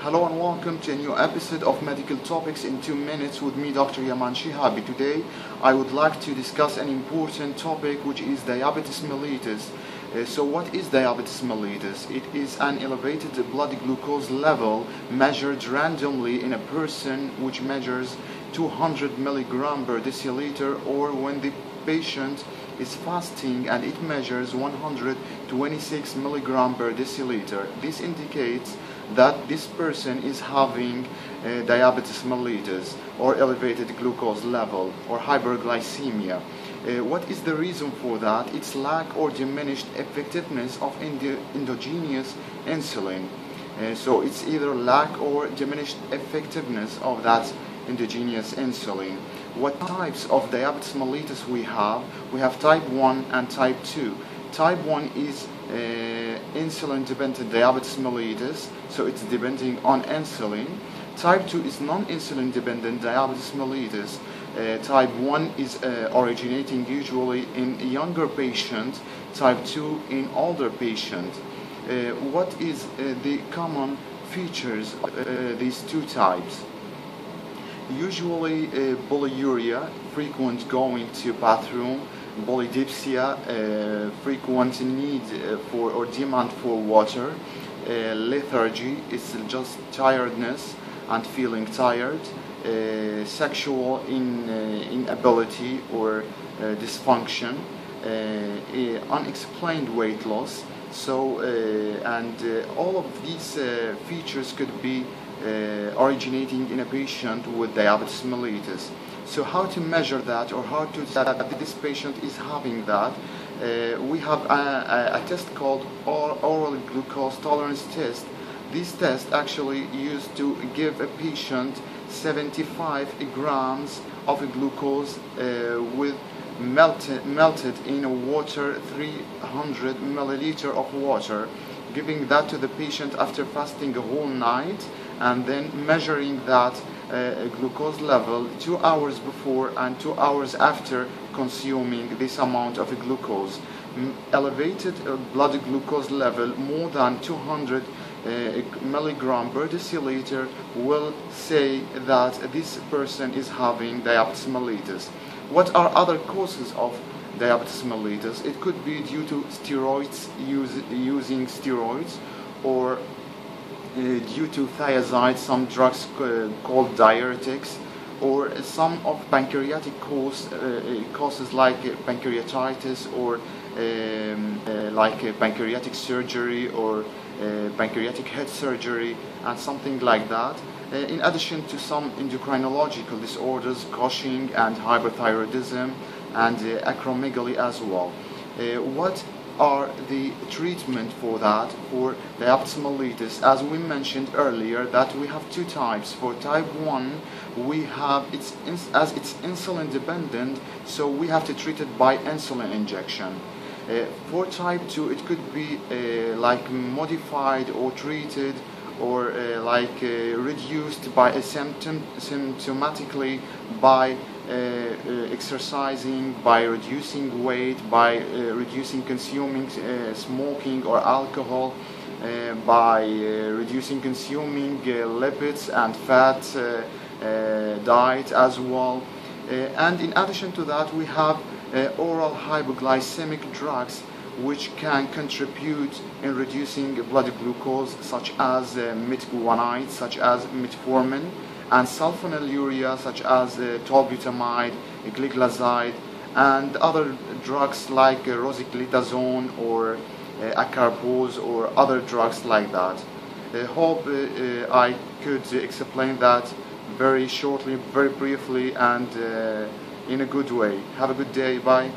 Hello and welcome to a new episode of Medical Topics in 2 minutes with me, Dr. Yaman Shihabi. Today, I would like to discuss an important topic, which is diabetes mellitus. So what is diabetes mellitus? It is an elevated blood glucose level measured randomly in a person, which measures 200 milligram per deciliter, or when the patient is fasting and it measures 126 milligram per deciliter. This indicates that this person is having diabetes mellitus, or elevated glucose level, or hyperglycemia. What is the reason for that? It's lack or diminished effectiveness of endogenous insulin. So it's either lack or diminished effectiveness of that endogenous insulin. What types of diabetes mellitus we have? We have type 1 and type 2. Type 1 is insulin-dependent diabetes mellitus, so it's depending on insulin. Type 2 is non-insulin dependent diabetes mellitus. Type 1 is originating usually in younger patients, type 2 in older patients. What is the common features of these two types? Usually polyuria, frequent going to bathroom, polydipsia, frequent need for or demand for water, lethargy is just tiredness and feeling tired, sexual inability or dysfunction, unexplained weight loss. So all of these features could be originating in a patient with diabetes mellitus. So how to measure that, or how to that this patient is having that? We have a test called oral glucose tolerance test. This test actually used to give a patient 75 grams of glucose with melted in a water, 300 milliliter of water, giving that to the patient after fasting a whole night, and then measuring that glucose level 2 hours before and 2 hours after consuming this amount of glucose. Elevated blood glucose level more than 200 milligram per deciliter will say that this person is having diabetes mellitus. What are other causes of diabetes mellitus? It could be due to steroids, using steroids, or due to thiazide, some drugs called diuretics, or some of pancreatic causes like pancreatitis, or like pancreatic surgery, or pancreatic head surgery, and something like that. In addition to some endocrinological disorders, Cushing and hyperthyroidism, and acromegaly as well. What are the treatment for that, for diabetes mellitus? As we mentioned earlier, that we have two types. For type 1, we have it's insulin dependent, so we have to treat it by insulin injection. For type 2, it could be like modified or treated, or reduced by symptomatically by exercising, by reducing weight, by reducing consuming smoking or alcohol, by reducing consuming lipids and fat diet as well. And in addition to that, we have oral hypoglycemic drugs which can contribute in reducing blood glucose, such as metguanide, such as metformin, and sulfonylurea, such as tolbutamide, gliclazide, and other drugs like rosiglitazone or acarbose, or other drugs like that. I hope I could explain that very shortly, very briefly, and in a good way. Have a good day. Bye.